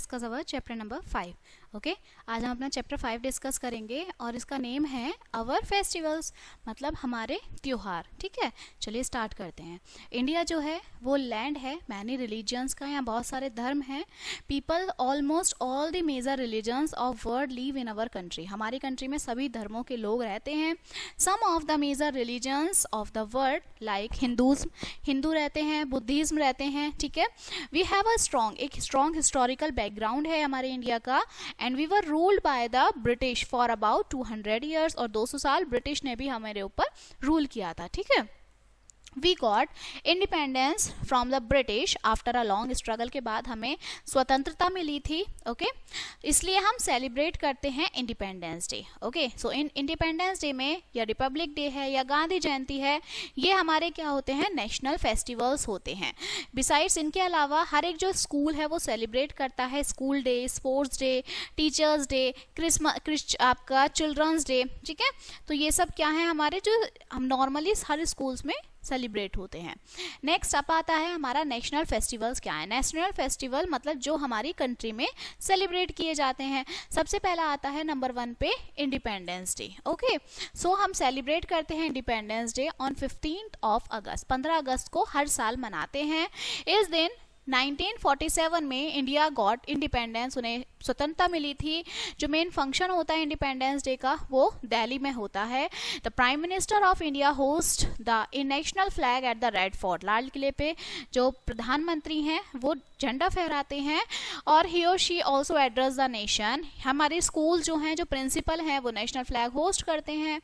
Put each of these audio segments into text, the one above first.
Discuss our chapter number 5. Okay, आज हम अपना चैप्टर 5 डिस्कस करेंगे और इसका नेम है अवर फेस्टिवल्स, मतलब हमारे त्योहार. ठीक है, चलिए स्टार्ट करते हैं. इंडिया जो है वो लैंड है मैनी रिलीजन्स का, यहाँ बहुत सारे धर्म हैं. People almost all the major religions of world live in our country. हमारी कंट्री में सभी धर्मों के लोग रहते हैं. Some of the major religions of the world like Hinduism, Hindu रहते हैं, बुद्धिज्म रहते हैं. ठीक है, वी हैव एक स्ट्रॉन्ग हिस्टोरिकल बैकग्राउंड है हमारे इंडिया का. And we were ruled by the British for about 200 years, और 200 साल ब्रिटिश ने भी हमारे ऊपर रूल किया था. ठीक है, We got independence from the British after a long struggle. के बाद हमें स्वतंत्रता मिली थी. ओके, इसलिए हम सेलिब्रेट करते हैं इंडिपेंडेंस डे. ओके, सो इन इंडिपेंडेंस डे में या रिपब्लिक डे है या गांधी जयंती है, ये हमारे क्या होते हैं, नेशनल फेस्टिवल्स होते हैं. बिसाइड्स इनके अलावा हर एक जो स्कूल है वो सेलिब्रेट करता है school day, sports day, teachers day, Christmas, आपका चिल्ड्रंस डे. ठीक है, तो ये सब क्या है हमारे जो हम नॉर्मली हर स्कूल्स में सेलिब्रेट होते हैं. नेक्स्ट अब आता है हमारा नेशनल फेस्टिवल्स. क्या है नेशनल फेस्टिवल, मतलब जो हमारी कंट्री में सेलिब्रेट किए जाते हैं. सबसे पहला आता है नंबर 1 पे इंडिपेंडेंस डे. ओके, सो हम सेलिब्रेट करते हैं इंडिपेंडेंस डे ऑन 15 अगस्त. 15 अगस्त को हर साल मनाते हैं. इस दिन 1947 में इंडिया गॉट इंडिपेंडेंस, उन्हें स्वतंत्रता मिली थी. जो मेन फंक्शन होता है इंडिपेंडेंस डे का वो दिल्ली में होता है. The prime minister of India host the national flag at the Red Fort. लाल किले पे जो प्रधानमंत्री हैं वो झंडा फहराते हैं. और ही और she also address the nation. हमारे स्कूल जो हैं, जो प्रिंसिपल हैं, वो नेशनल फ्लैग होस्ट करते हैं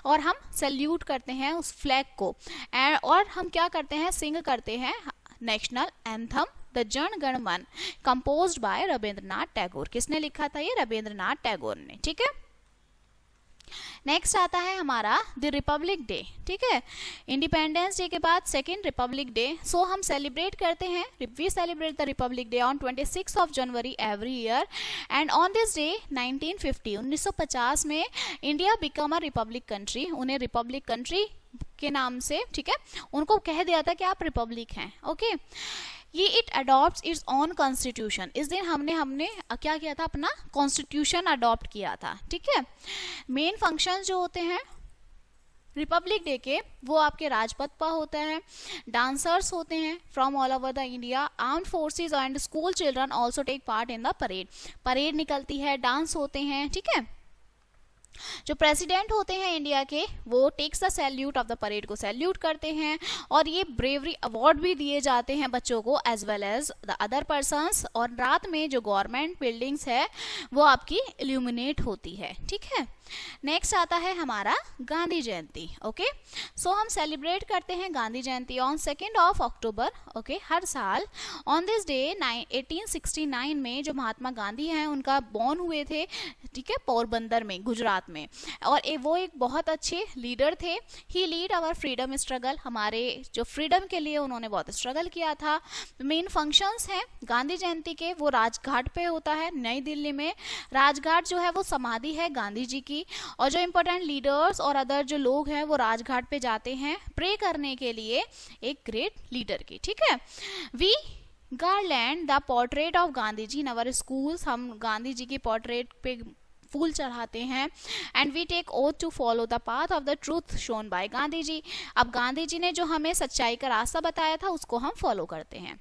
और हम सैल्यूट करते हैं उस फ्लैग को. और हम क्या करते हैं, सिंग करते हैं national anthem the Jana Gana मन, कंपोज्ड बाय रविंद्रनाथ टैगोर. किसने लिखा था ये, रविंद्रनाथ टैगोर ने. ठीक है, नेक्स्ट आता है हमारा द रिपब्लिक डे. ठीक है, इंडिपेंडेंस डे के बाद सेकेंड रिपब्लिक डे. सो हम सेलिब्रेट करते हैं, we celebrate the republic day on 26 January every year. And on this day 1950 में India become a republic country. उन्हें रिपब्लिक कंट्री के नाम से, ठीक है, उनको कह दिया था कि आप रिपब्लिक हैं. ओके, ये it adopts its own constitution. इस दिन हमने क्या किया था, अपना कॉन्स्टिट्यूशन अडॉप्ट किया था. ठीक है, मेन फंक्शन जो होते हैं रिपब्लिक डे के वो आपके राजपथ पर होता है. डांसर्स होते हैं from all over the India. Armed forces and school children also take part in the parade. Parade निकलती है, डांस होते हैं. ठीक है, जो प्रेसिडेंट होते हैं इंडिया के वो takes the salute of the parade को सैल्यूट करते हैं. और ये ब्रेवरी अवार्ड भी दिए जाते हैं बच्चों को as well as the other persons. और रात में जो गवर्नमेंट बिल्डिंग्स है वो आपकी इल्यूमिनेट होती है. ठीक है, नेक्स्ट आता है हमारा गांधी जयंती. ओके, सो हम सेलिब्रेट करते हैं गांधी जयंती ऑन 2 अक्टूबर. ओके, हर साल ऑन दिस डे 1869 में जो महात्मा गांधी हैं उनका बॉर्न हुए थे. ठीक है, पोरबंदर में, गुजरात में. और वो एक बहुत अच्छे लीडर थे. ही लीड आवर फ्रीडम स्ट्रगल. हमारे जो फ्रीडम के लिए उन्होंने बहुत स्ट्रगल किया था. मेन फंक्शंस हैं गांधी जयंती के, वो राजघाट पे होता है नई दिल्ली में. राजघाट जो है वो समाधि है गांधी जी की. और जो इंपॉर्टेंट लीडर्स और अदर जो लोग हैं वो राजघाट पे जाते हैं प्रे करने के लिए एक ग्रेट लीडर की. ठीक है, we garland the portrait of Gandhi ji in our schools. हम गांधी जी की पोर्ट्रेट पे फूल चढ़ाते हैं. And we take oath to follow the path of the truth shown by Gandhi ji. अब गांधी जी ने जो हमें सच्चाई का रास्ता बताया था उसको हम फॉलो करते हैं.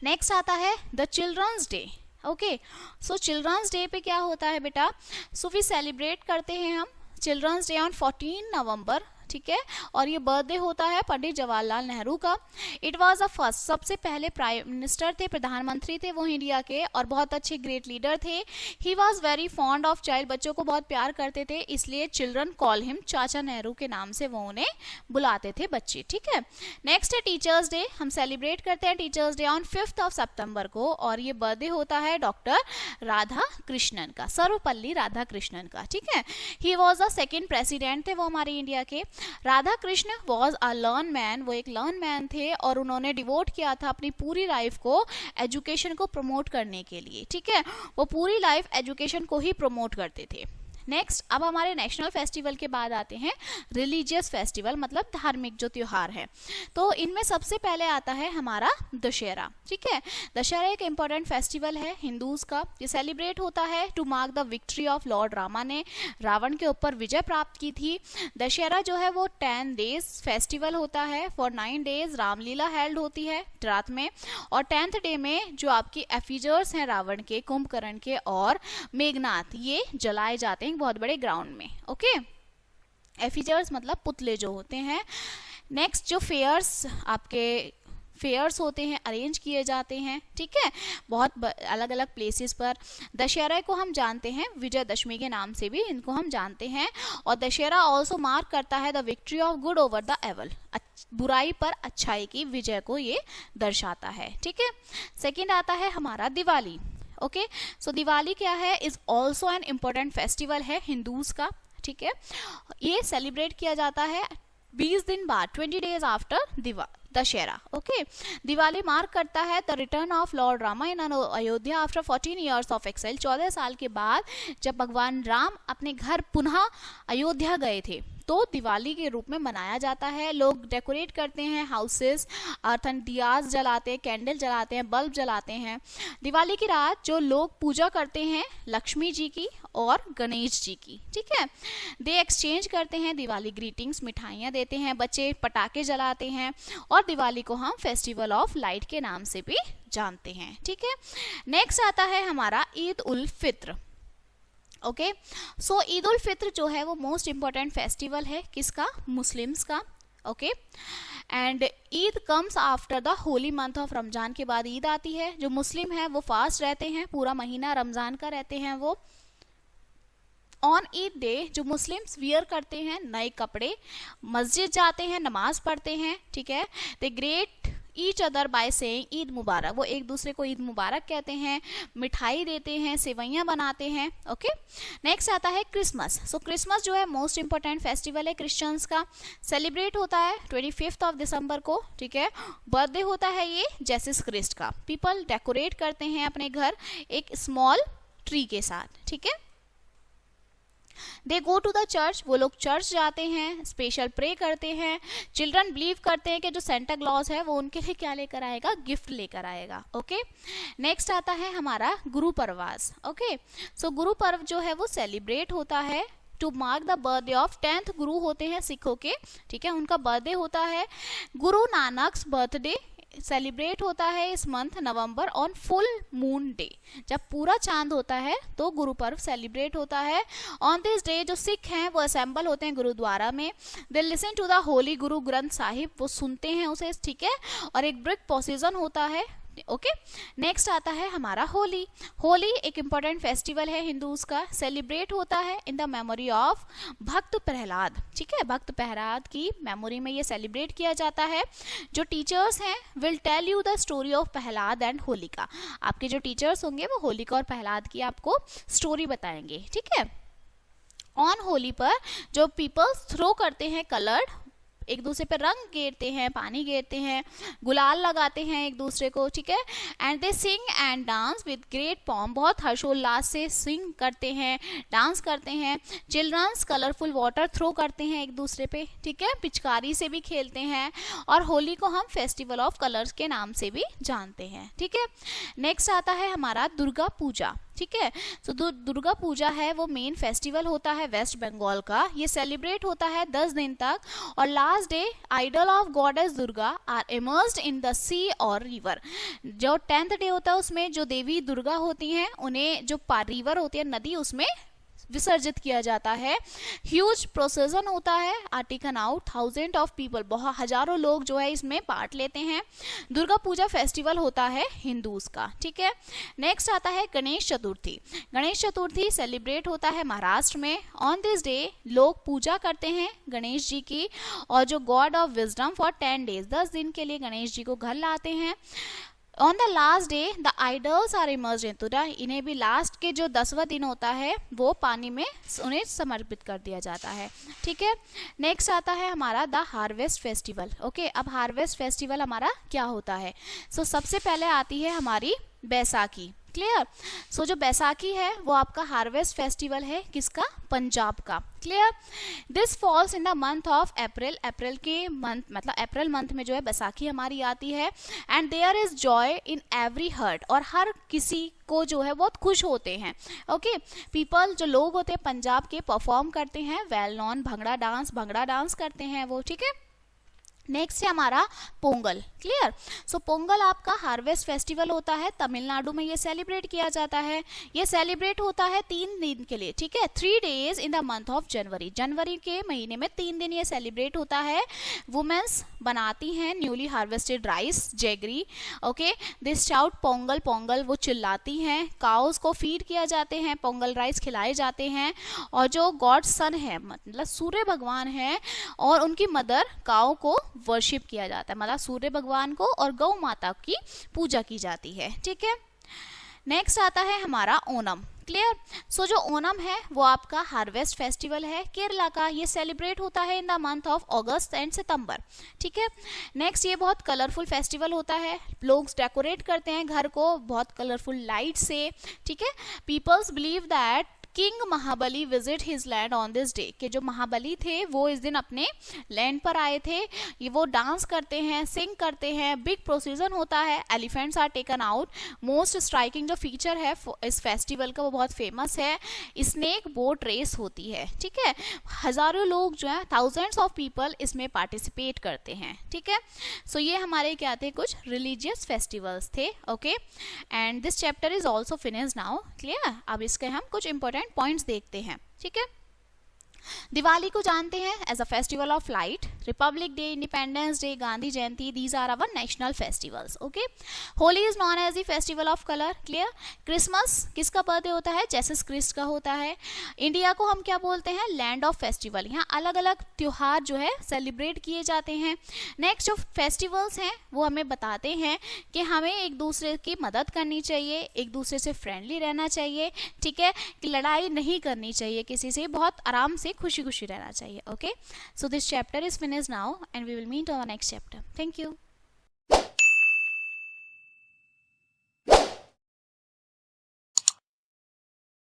नेक्स्ट आता है the children's day. Okay, so children's day पे क्या होता है बेटा, सो वी सेलिब्रेट करते हैं हम चिल्ड्रंस डे ऑन 14 नवंबर. ठीक है, और ये बर्थडे होता है पंडित जवाहरलाल नेहरू का. इट वाज द फर्स्ट, सबसे पहले प्राइम मिनिस्टर थे, प्रधानमंत्री थे वो इंडिया के, और बहुत अच्छे ग्रेट लीडर थे. He was very fond of child. बच्चों को बहुत प्यार करते थे, इसलिए चिल्ड्रन कॉल हिम चाचा नेहरू के नाम से वो उन्हें बुलाते थे बच्चे. ठीक है, नेक्स्ट है टीचर्स डे. हम सेलिब्रेट करते हैं टीचर्स डे ऑन 5 सितंबर को, और ये बर्थडे होता है डॉक्टर राधा कृष्णन का, सर्वपल्ली राधा कृष्णन का. ठीक है, he was the second president थे वो हमारे इंडिया के. Radha Krishna was a learn man. वो एक लर्न मैन थे और उन्होंने डिवोट किया था अपनी पूरी लाइफ को एजुकेशन को प्रमोट करने के लिए. ठीक है, वो पूरी लाइफ एजुकेशन को ही प्रमोट करते थे. नेक्स्ट, अब हमारे नेशनल फेस्टिवल के बाद आते हैं रिलीजियस फेस्टिवल, मतलब धार्मिक जो त्योहार है। तो इनमें सबसे पहले आता है हमारा दशहरा। ठीक है, दशहरा एक इम्पॉर्टेंट फेस्टिवल है हिंदूज का। ये सेलिब्रेट होता है to mark the victory of lord Rama ने रावण के ऊपर विजय प्राप्त की थी। दशहरा जो है वो 10 डेज फेस्टिवल होता है। फॉर 9 डेज रामलीला हेल्ड होती है रात में, और 10th डे में जो आपकी एफिजर्स हैं रावण के, कुंभकर्ण के और मेघनाथ, ये जलाए जाते हैं बहुत बड़े ग्राउंड में। ओके, एफिजर्स मतलब पुतले जो होते हैं। नेक्स्ट, जो फेयर्स आपके फेयर्स होते हैं अरेंज किए जाते हैं। ठीक है, बहुत अलग अलग प्लेसेस पर। दशहरा को हम जानते हैं विजयदशमी के नाम से भी इनको हम जानते हैं। और दशहरा ऑल्सो मार्क करता है the victory of good over the evil, बुराई पर अच्छाई की विजय को ये दर्शाता है। ठीक है, सेकेंड आता है हमारा दिवाली। ओके, सो दिवाली क्या है, is also an important festival है हिंदूज का। ठीक है, ये सेलिब्रेट किया जाता है 20 दिन बाद, 20 days after Dussehra. Okay, Diwali mark करता है the return of lord Rama in Ayodhya after 14 years of exile. 14 साल के बाद जब भगवान राम अपने घर पुनः अयोध्या गए थे, तो दिवाली के रूप में मनाया जाता है। लोग डेकोरेट करते हैं हाउसेस, अर्थन दियाज जलाते हैं, कैंडल जलाते हैं, बल्ब जलाते हैं। दिवाली की रात जो लोग पूजा करते हैं लक्ष्मी जी की और गणेश जी की। ठीक है, दे एक्सचेंज करते हैं दिवाली ग्रीटिंग्स, मिठाइयाँ देते हैं, बच्चे पटाखे जलाते हैं, और दिवाली को हम फेस्टिवल ऑफ लाइट के नाम से भी जानते हैं। ठीक है, नेक्स्ट आता है हमारा ईद उल फित्र। ओके, सो ईद उल फित्र जो है वो मोस्ट इम्पॉर्टेंट फेस्टिवल है किसका, मुस्लिम्स का। Okay, and Eid comes after the Holi month of Ramzan के बाद ईद आती है। जो मुस्लिम है वो फास्ट रहते हैं, पूरा महीना रमजान का रहते हैं वो। ऑन ईद डे जो मुस्लिम्स वियर करते हैं नए कपड़े, मस्जिद जाते हैं, नमाज पढ़ते हैं। ठीक है, they greet each other by saying Eid Mubarak, वो एक दूसरे को ईद मुबारक कहते हैं, मिठाई देते हैं, सेवैयाँ बनाते हैं। ओके, नेक्स्ट आता है क्रिसमस। सो क्रिसमस जो है मोस्ट इंपॉर्टेंट फेस्टिवल है क्रिश्चियंस का। सेलिब्रेट होता है 25 ऑफ दिसंबर को। ठीक है, बर्थडे होता है ये जेसस क्रिस्ट का। पीपल डेकोरेट करते हैं अपने घर एक स्मॉल ट्री के साथ। ठीक है, दे गो टू द चर्च, वो लोग चर्च जाते हैं, स्पेशल प्रे करते हैं। चिल्ड्रन बिलीव करते हैं कि जो सेंटा क्लॉज है वो उनके लिए क्या लेकर आएगा, गिफ्ट लेकर आएगा। ओके, नेक्स्ट आता है हमारा गुरु परवास। ओके, सो गुरु पर्व जो है वो सेलिब्रेट होता है to mark the birthday of 10th guru होते हैं सिखों के। ठीक है, उनका बर्थडे होता है। गुरु नानक्स बर्थडे सेलिब्रेट होता है इस month November on full moon day, जब पूरा चांद होता है तो गुरु पर्व सेलिब्रेट होता है। ऑन दिस डे जो सिख हैं वो असेंबल होते हैं गुरुद्वारा में। They listen to the holy Guru Granth Sahib, वो सुनते हैं उसे। ठीक है, और एक ब्रिक प्रोसीजन होता है। ओके, नेक्स्ट आता है हमारा होली। होली एक इम्पॉर्टेंट फेस्टिवल है हिंदूज का। सेलिब्रेट होता है इन द मेमोरी ऑफ भक्त प्रहलाद। ठीक है, भक्त प्रहलाद की मेमोरी में ये सेलिब्रेट किया जाता है। जो टीचर्स हैं will tell you the story of Prahlad and Holika. आपके जो टीचर्स होंगे वो होलिका और प्रहलाद की आपको स्टोरी बताएंगे। ठीक है, ऑन होली पर जो पीपल्स थ्रो करते हैं कलर्ड, एक दूसरे पे रंग गेरते हैं, पानी गेरते हैं, गुलाल लगाते हैं एक दूसरे को। ठीक है, and they sing and dance with great pomp, बहुत हर्षोल्लास से सिंग करते हैं, डांस करते हैं। चिल्ड्रंस कलरफुल वाटर थ्रो करते हैं एक दूसरे पे। ठीक है, पिचकारी से भी खेलते हैं, और होली को हम फेस्टिवल ऑफ कलर्स के नाम से भी जानते हैं। ठीक है, नेक्स्ट आता है हमारा दुर्गा पूजा। ठीक है, तो दुर्गा पूजा है वो मेन फेस्टिवल होता है वेस्ट बंगाल का। ये सेलिब्रेट होता है 10 दिन तक, और last day idol of goddess Durga are immersed in the sea or river. जो 10th डे होता है उसमें जो देवी दुर्गा होती हैं उन्हें जो रिवर होती है नदी, उसमें विसर्जित किया जाता है। ह्यूज प्रोसेसन होता है, are taken out, 1000 of people, बहुत हजारों लोग जो है इसमें पार्ट लेते हैं। दुर्गा पूजा फेस्टिवल होता है हिंदूज का। ठीक है, नेक्स्ट आता है गणेश चतुर्थी। गणेश चतुर्थी सेलिब्रेट होता है महाराष्ट्र में। ऑन दिस डे लोग पूजा करते हैं गणेश जी की, और जो God of wisdom for 10 days, 10 दिन के लिए गणेश जी को घर लाते हैं। On the last day the idols are immersed into the, इन्हें भी लास्ट के जो 10वां दिन होता है वो पानी में उन्हें समर्पित कर दिया जाता है। ठीक है, नेक्स्ट आता है हमारा द हार्वेस्ट फेस्टिवल। ओके, अब हार्वेस्ट फेस्टिवल हमारा क्या होता है। सबसे पहले आती है हमारी बैसाखी। क्लियर। सो जो बैसाखी है वो आपका हार्वेस्ट फेस्टिवल है, किसका? पंजाब का। Clear. This falls in the month of April, April के मंथ मतलब अप्रैल मंथ में जो है बैसाखी हमारी आती है। And there is joy in every heart, और हर किसी को जो है बहुत खुश होते हैं। ओके, पीपल जो लोग होते हैं पंजाब के परफॉर्म करते हैं वेल नॉन भंगड़ा डांस करते हैं वो, ठीक है। नेक्स्ट है हमारा पोंगल। क्लियर। सो पोंगल आपका हार्वेस्ट फेस्टिवल होता है, तमिलनाडु में ये सेलिब्रेट किया जाता है। ये सेलिब्रेट होता है 3 दिन के लिए, ठीक है, 3 days in the month of January, जनवरी के महीने में 3 दिन ये सेलिब्रेट होता है। वुमेन्स बनाती हैं newly harvested rice, jaggery. Okay, this shout Pongal Pongal, वो चिल्लाती हैं। काउस को फीड किया जाते हैं, पोंगल राइस खिलाए जाते हैं। और जो गॉड सन है मतलब सूर्य भगवान है और उनकी मदर काउ को वर्शिप किया जाता है, मतलब सूर्य भगवान को और गौ माता की पूजा की जाती है, ठीक है। नेक्स्ट आता है हमारा ओनम। क्लियर। सो जो ओनम है वो आपका हार्वेस्ट फेस्टिवल है केरला का, ये सेलिब्रेट होता है in the month of August and September, ठीक है। नेक्स्ट ये बहुत कलरफुल फेस्टिवल होता है, लोग डेकोरेट करते हैं घर को बहुत कलरफुल लाइट से, ठीक है। Peoples believe that king Mahabali visit his land on this day, कि जो महाबली थे वो इस दिन अपने लैंड पर आए थे। ये वो डांस करते हैं, सिंग करते हैं, बिग प्रोसीजन होता है, elephants are taken out. Most striking जो फीचर है इस फेस्टिवल का वो बहुत फेमस है, स्नेक बोट रेस होती है, ठीक है। हजारों लोग जो है, थाउजेंड्स ऑफ पीपल इसमें पार्टिसिपेट करते हैं, ठीक है। सो ये हमारे क्या थे, कुछ रिलीजियस फेस्टिवल्स थे। Okay, and this chapter is also finish now. Clear. अब इसके हम कुछ इंपॉर्टेंट पॉइंट्स देखते हैं, ठीक है। दिवाली को जानते हैं as a festival of light, republic day, independence day, Gandhi Jayanti, these are our national festivals. Okay, Holi is known as the festival of colour. Clear. Christmas किसका बर्थडे होता है, जेसस क्रिस्ट का होता है। इंडिया को हम क्या बोलते हैं, लैंड ऑफ फेस्टिवल, यहाँ अलग अलग त्योहार जो है सेलिब्रेट किए जाते हैं। नेक्स्ट जो फेस्टिवल्स हैं वो हमें बताते हैं कि हमें एक दूसरे की मदद करनी चाहिए, एक दूसरे से फ्रेंडली रहना चाहिए, ठीक है, कि लड़ाई नहीं करनी चाहिए किसी से, बहुत आराम से खुशी खुशी रहना चाहिए। Okay, so this chapter is finish now and we will meet on next chapter. Thank you.